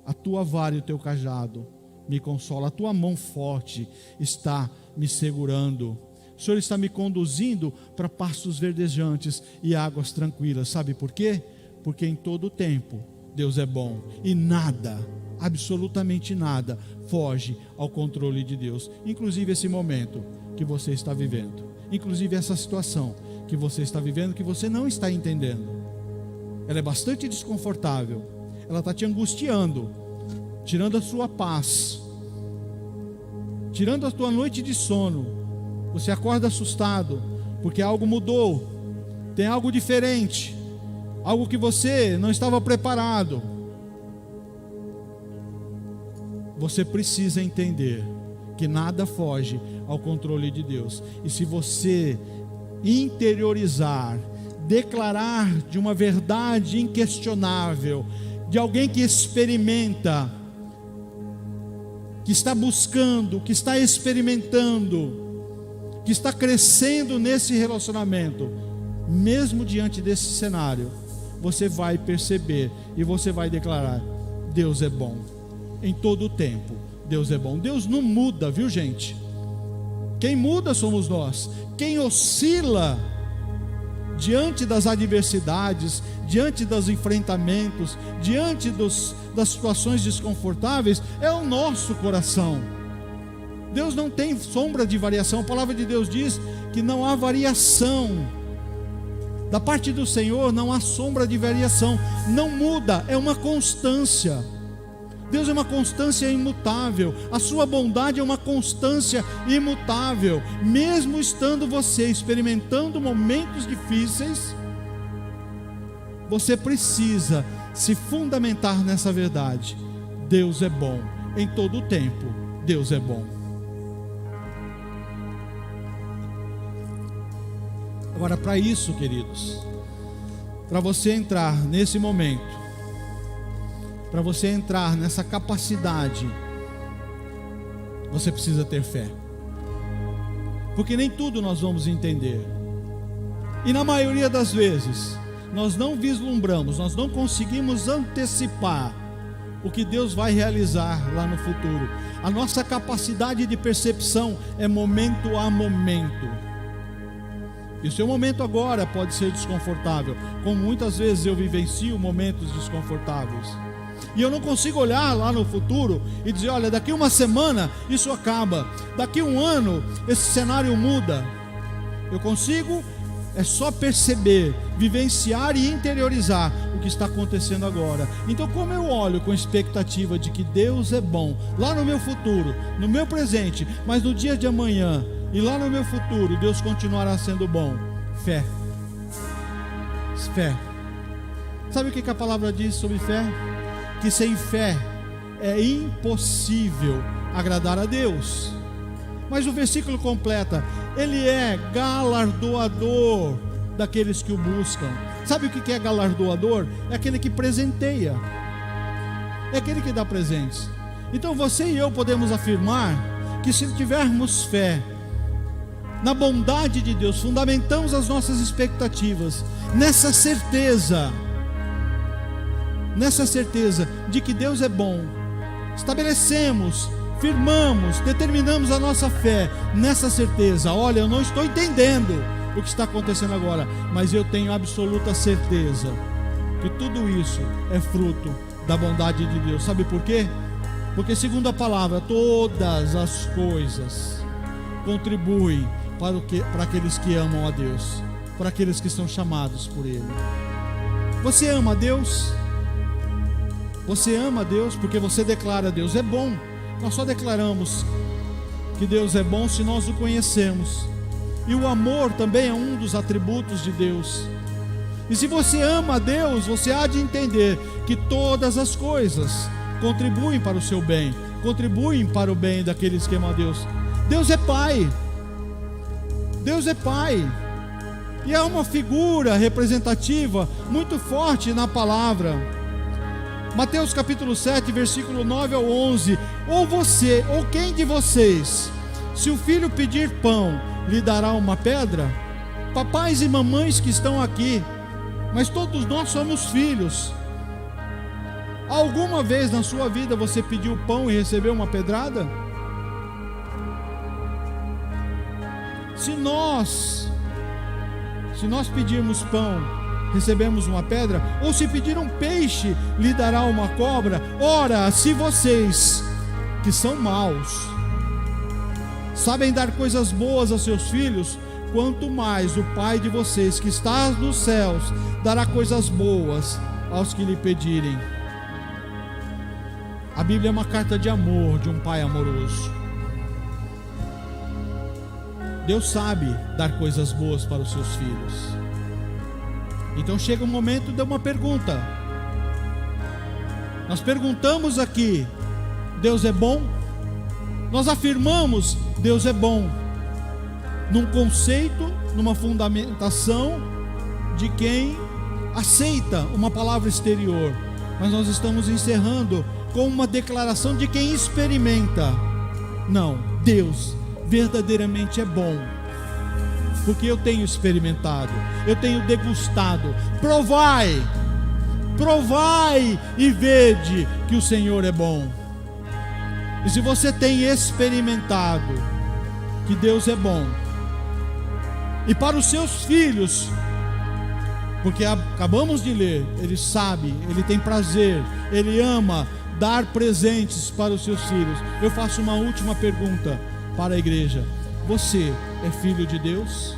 Speaker 1: a tua vara e o teu cajado me consola, a tua mão forte está me segurando. O Senhor está me conduzindo para pastos verdejantes e águas tranquilas. Sabe por quê? Porque em todo tempo Deus é bom e nada, absolutamente nada, foge ao controle de Deus. Inclusive esse momento que você está vivendo, inclusive essa situação que você está vivendo, que você não está entendendo. Ela é bastante desconfortável, ela está te angustiando, tirando a sua paz, tirando a tua noite de sono. Você acorda assustado, porque algo mudou, tem algo diferente, algo que você não estava preparado. Você precisa entender que nada foge ao controle de Deus. E se você interiorizar, declarar de uma verdade inquestionável, de alguém que experimenta, que está buscando, que está experimentando, que está crescendo nesse relacionamento, mesmo diante desse cenário, você vai perceber e você vai declarar: Deus é bom, em todo o tempo Deus é bom. Deus não muda, viu gente? Quem muda somos nós. Quem oscila diante das adversidades, diante dos enfrentamentos, diante das situações desconfortáveis, é o nosso coração. Deus não tem sombra de variação. A palavra de Deus diz que não há variação. Da parte do Senhor não há sombra de variação. Não muda, é uma constância. Deus é uma constância imutável. A sua bondade é uma constância imutável. Mesmo estando você experimentando momentos difíceis, você precisa se fundamentar nessa verdade. Deus é bom. Em todo o tempo, Deus é bom. Agora, para isso, queridos, para você entrar nesse momento, para você entrar nessa capacidade, você precisa ter fé. Porque nem tudo nós vamos entender. E na maioria das vezes, nós não vislumbramos, nós não conseguimos antecipar o que Deus vai realizar lá no futuro. A nossa capacidade de percepção é momento a momento. E o seu momento agora pode ser desconfortável, como muitas vezes eu vivencio momentos desconfortáveis. E eu não consigo olhar lá no futuro e dizer, olha, daqui uma semana isso acaba, daqui um ano esse cenário muda. Eu consigo só perceber, vivenciar e interiorizar o que está acontecendo agora. Então, como eu olho com expectativa de que Deus é bom lá no meu futuro, no meu presente, mas no dia de amanhã e lá no meu futuro Deus continuará sendo bom? Fé. Fé. Sabe o que a palavra diz sobre fé? Que sem fé é impossível agradar a Deus. Mas o versículo completa: Ele é galardoador daqueles que o buscam. Sabe o que é galardoador? É aquele que presenteia, é aquele que dá presentes. Então você e eu podemos afirmar que se tivermos fé na bondade de Deus, fundamentamos as nossas expectativas nessa certeza de que Deus é bom, estabelecemos, firmamos, determinamos a nossa fé nessa certeza. Olha, eu não estou entendendo o que está acontecendo agora, mas eu tenho absoluta certeza que tudo isso é fruto da bondade de Deus. Sabe por quê? Porque segundo a palavra, todas as coisas contribuem para aqueles que amam a Deus, para aqueles que são chamados por Ele. Você ama a Deus? Você ama a Deus porque você declara: Deus é bom. Nós só declaramos que Deus é bom se nós o conhecemos. E o amor também é um dos atributos de Deus. E se você ama a Deus, você há de entender que todas as coisas contribuem para o seu bem, contribuem para o bem daqueles que amam a Deus. Deus é Pai. Deus é Pai. E é uma figura representativa muito forte na palavra. Mateus capítulo 7, versículo 9 ao 11. Ou você, ou quem de vocês, se o filho pedir pão, lhe dará uma pedra? Papais e mamães que estão aqui, mas todos nós somos filhos. Alguma vez na sua vida você pediu pão e recebeu uma pedrada? Se nós pedirmos pão, recebemos uma pedra? Ou se pedir um peixe, lhe dará uma cobra? Ora, se vocês, que são maus, sabem dar coisas boas aos seus filhos, quanto mais o Pai de vocês, que está nos céus, dará coisas boas aos que lhe pedirem. A Bíblia é uma carta de amor de um Pai amoroso. Deus sabe dar coisas boas para os seus filhos. Então chega um momento de uma pergunta. Nós perguntamos aqui: Deus é bom? Nós afirmamos: Deus é bom, num conceito, numa fundamentação de quem aceita uma palavra exterior. Mas nós estamos encerrando com uma declaração de quem experimenta. Não, Deus verdadeiramente é bom, porque eu tenho experimentado, eu tenho degustado. Provai e vede que o Senhor é bom. E se você tem experimentado que Deus é bom, e para os seus filhos, porque acabamos de ler, Ele sabe, Ele tem prazer, Ele ama dar presentes para os seus filhos. Eu faço uma última pergunta: para a igreja: você é filho de Deus?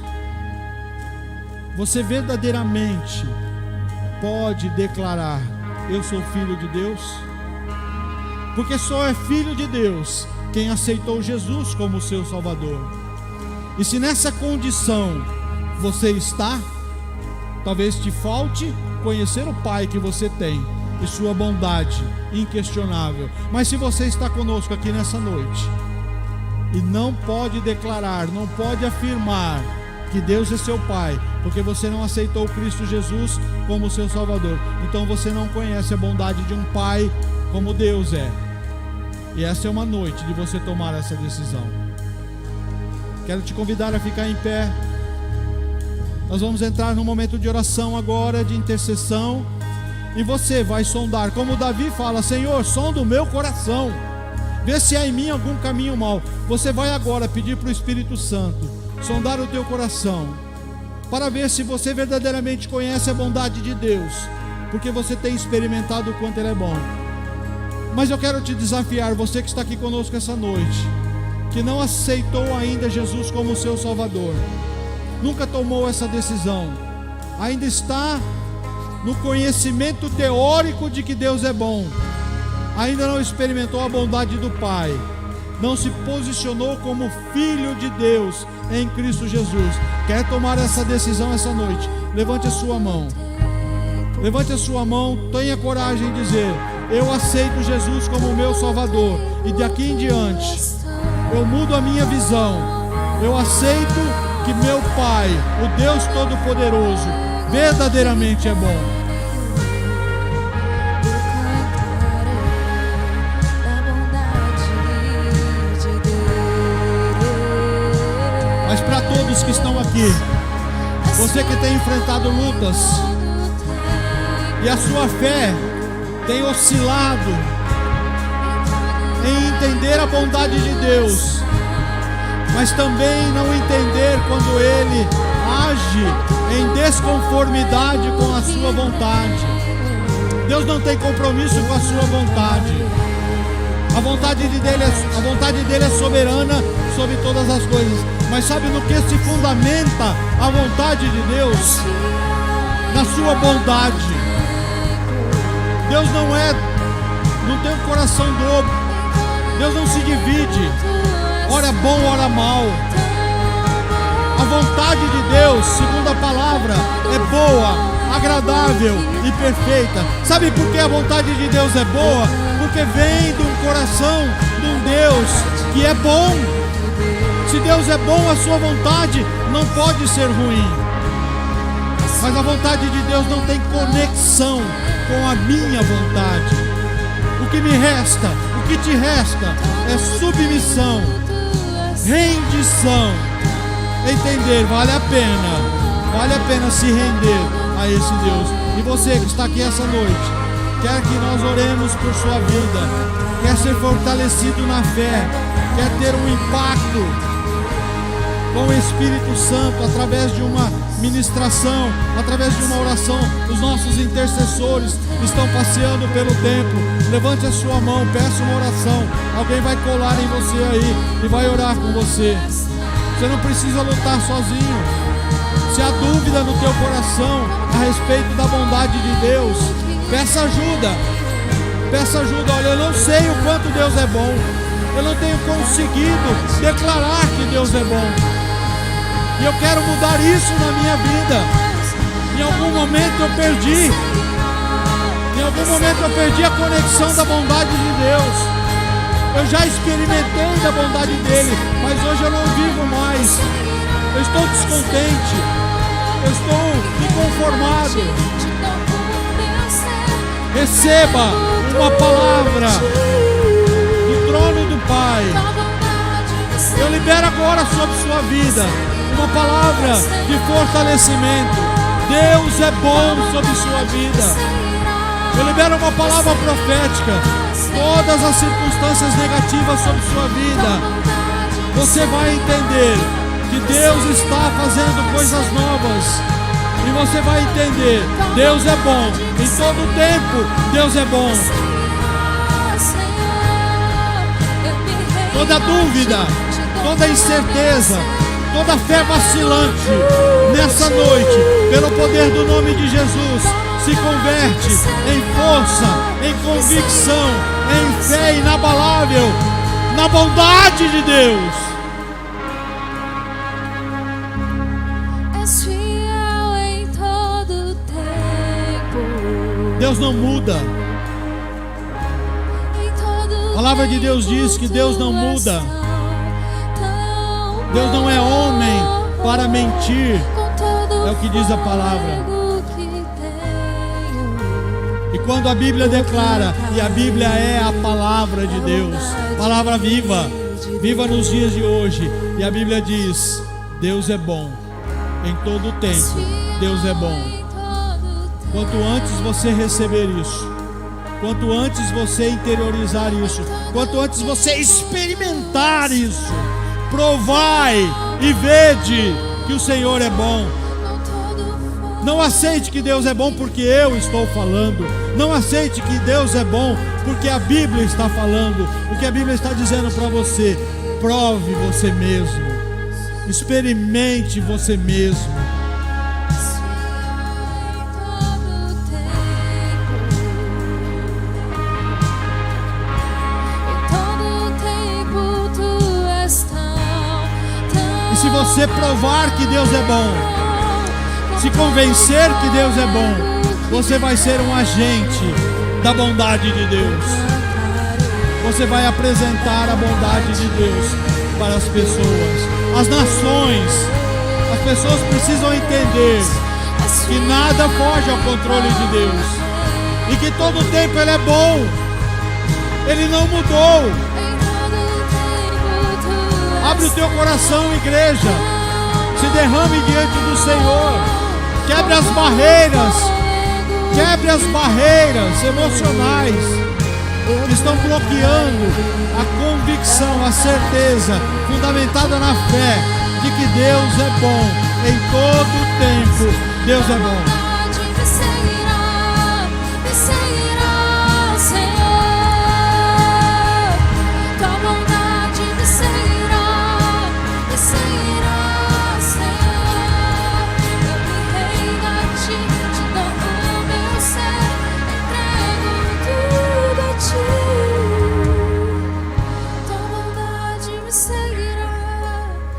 Speaker 1: Você verdadeiramente pode declarar: eu sou filho de Deus? Porque só é filho de Deus quem aceitou Jesus como seu Salvador. E se nessa condição você está, talvez te falte conhecer o Pai que você tem e sua bondade inquestionável. Mas se você está conosco aqui nessa noite e não pode declarar, não pode afirmar que Deus é seu Pai, porque você não aceitou Cristo Jesus como seu Salvador, então você não conhece a bondade de um Pai como Deus é. E essa é uma noite de você tomar essa decisão. Quero te convidar a ficar em pé. Nós vamos entrar num momento de oração agora, de intercessão. E você vai sondar, como Davi fala: Senhor, sonda o meu coração, vê se há em mim algum caminho mau. Você vai agora pedir para o Espírito Santo sondar o teu coração, para ver se você verdadeiramente conhece a bondade de Deus, porque você tem experimentado o quanto Ele é bom. Mas eu quero te desafiar, você que está aqui conosco essa noite, que não aceitou ainda Jesus como seu Salvador, nunca tomou essa decisão, ainda está no conhecimento teórico de que Deus é bom, ainda não experimentou a bondade do Pai, não se posicionou como filho de Deus em Cristo Jesus, quer tomar essa decisão essa noite, levante a sua mão. Levante a sua mão, tenha coragem de dizer: eu aceito Jesus como meu Salvador, e daqui em diante eu mudo a minha visão. Eu aceito que meu Pai, o Deus Todo-Poderoso, verdadeiramente é bom. Mas para todos que estão aqui, você que tem enfrentado lutas e a sua fé tem oscilado em entender a bondade de Deus, mas também não entender quando Ele age em desconformidade com a sua vontade. Deus não tem compromisso com a sua vontade. A vontade dele é soberana sobre todas as coisas. Mas sabe no que se fundamenta a vontade de Deus? Na sua bondade. Deus não tem um coração dobro. Deus não se divide, ora bom, ora mal. A vontade de Deus, segundo a palavra, é boa, agradável e perfeita. Sabe por que a vontade de Deus é boa? Porque vem de um coração de um Deus que é bom. Se Deus é bom, a sua vontade não pode ser ruim. Mas a vontade de Deus não tem conexão com a minha vontade. O que me resta, o que te resta é submissão, rendição. Entender, vale a pena se render a esse Deus. E você que está aqui essa noite, quer que nós oremos por sua vida, quer ser fortalecido na fé, quer ter um impacto com o Espírito Santo, através de uma ministração, através de uma oração. Os nossos intercessores estão passeando pelo templo. Levante a sua mão, peça uma oração. Alguém vai colar em você aí e vai orar com você. Você não precisa lutar sozinho. Se há dúvida no teu coração a respeito da bondade de Deus, peça ajuda. Peça ajuda. Olha, eu não sei o quanto Deus é bom. Eu não tenho conseguido declarar que Deus é bom. E eu quero mudar isso na minha vida. Em algum momento eu perdi. Em algum momento eu perdi a conexão da bondade de Deus. Eu já experimentei da bondade dele, mas hoje eu não vivo mais. Eu estou descontente. Eu estou inconformado. Receba uma palavra do trono do Pai. Eu libero agora sobre sua vida uma palavra de fortalecimento. Deus é bom sobre sua vida. Eu libero uma palavra profética. Todas as circunstâncias negativas sobre sua vida, você vai entender que Deus está fazendo coisas novas. E você vai entender, Deus é bom. Em todo tempo, Deus é bom. Toda dúvida, toda incerteza, toda fé vacilante, nessa noite, pelo poder do nome de Jesus, se converte em força, em convicção, em fé inabalável, na bondade de Deus.
Speaker 2: És fiel em todo tempo.
Speaker 1: Deus não muda. A palavra de Deus diz que Deus não muda. Deus não é homem para mentir. É o que diz a palavra. E quando a Bíblia declara, e a Bíblia é a palavra de Deus, palavra viva, viva nos dias de hoje. E a Bíblia diz: Deus é bom em todo o tempo. Deus é bom. Quanto antes você receber isso, quanto antes você interiorizar isso, quanto antes você experimentar isso, provai e vede que o Senhor é bom. Não aceite que Deus é bom porque eu estou falando. Não aceite que Deus é bom porque a Bíblia está falando. O que a Bíblia está dizendo para você: prove você mesmo, experimente você mesmo. E se você provar que Deus é bom, se convencer que Deus é bom, você vai ser um agente da bondade de Deus. Você vai apresentar a bondade de Deus para as pessoas, as nações. As pessoas precisam entender que nada foge ao controle de Deus e que todo o tempo Ele é bom. Ele não mudou. Abre o teu coração, igreja. Se derrame diante do Senhor. Quebre as barreiras emocionais que estão bloqueando a convicção, a certeza fundamentada na fé de que Deus é bom em todo o tempo. Deus é bom.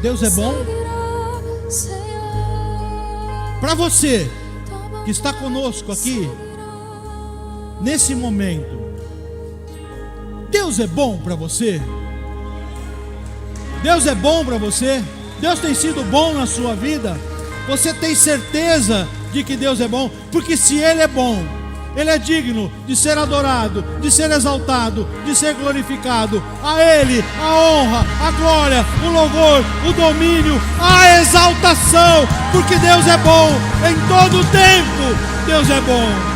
Speaker 1: Deus é bom. Para você que está conosco aqui nesse momento, Deus é bom para você? Deus é bom para você? Deus tem sido bom na sua vida? Você tem certeza de que Deus é bom? Porque se Ele é bom, Ele é digno de ser adorado, de ser exaltado, de ser glorificado. A Ele a honra, a glória, o louvor, o domínio, a exaltação, porque Deus é bom em todo o tempo. Deus é bom.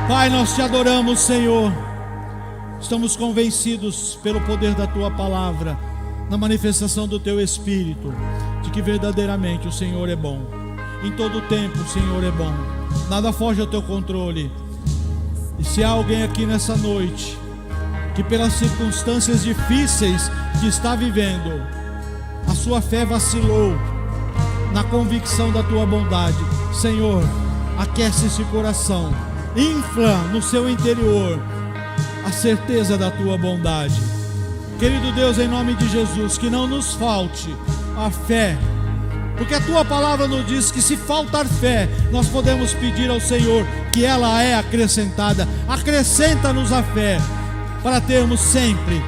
Speaker 1: Pai, nós te adoramos, Senhor. Estamos convencidos pelo poder da Tua palavra, na manifestação do Teu Espírito, de que verdadeiramente o Senhor é bom. Em todo o tempo o Senhor é bom. Nada foge ao Teu controle. E se há alguém aqui nessa noite que pelas circunstâncias difíceis que está vivendo, a sua fé vacilou na convicção da Tua bondade, Senhor, aquece esse coração, infla no seu interior a certeza da Tua bondade. Querido Deus, em nome de Jesus, que não nos falte a fé, porque a Tua palavra nos diz que se faltar fé, nós podemos pedir ao Senhor que ela é acrescentada. Acrescenta-nos a fé, para termos sempre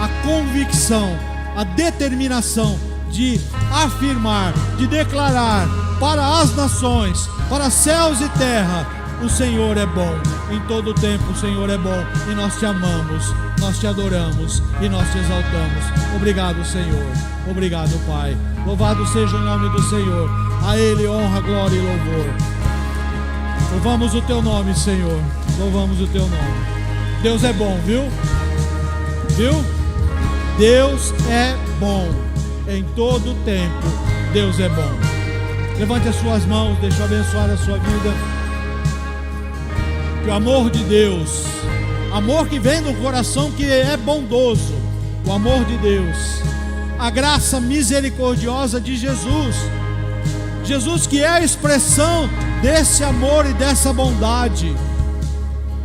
Speaker 1: a convicção, a determinação de afirmar, de declarar para as nações, para céus e terra: o Senhor é bom. Em todo o tempo o Senhor é bom. E nós te amamos, nós te adoramos e nós te exaltamos. Obrigado, Senhor. Obrigado, Pai. Louvado seja o nome do Senhor. A Ele honra, glória e louvor. Louvamos o Teu nome, Senhor. Louvamos o Teu nome. Deus é bom, viu? Viu? Deus é bom. Em todo o tempo Deus é bom. Levante as suas mãos. Deixa eu abençoar a sua vida. que o amor de Deus, amor que vem do coração que é bondoso, o amor de Deus, a graça misericordiosa de Jesus, Jesus que é a expressão desse amor e dessa bondade,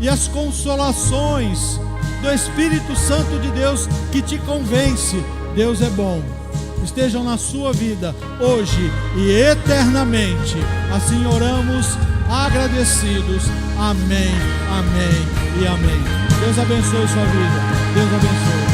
Speaker 1: e as consolações do Espírito Santo de Deus que te convence, Deus é bom, estejam na sua vida hoje e eternamente. Assim oramos agradecidos. Amém, amém e amém. Deus abençoe sua vida. Deus abençoe.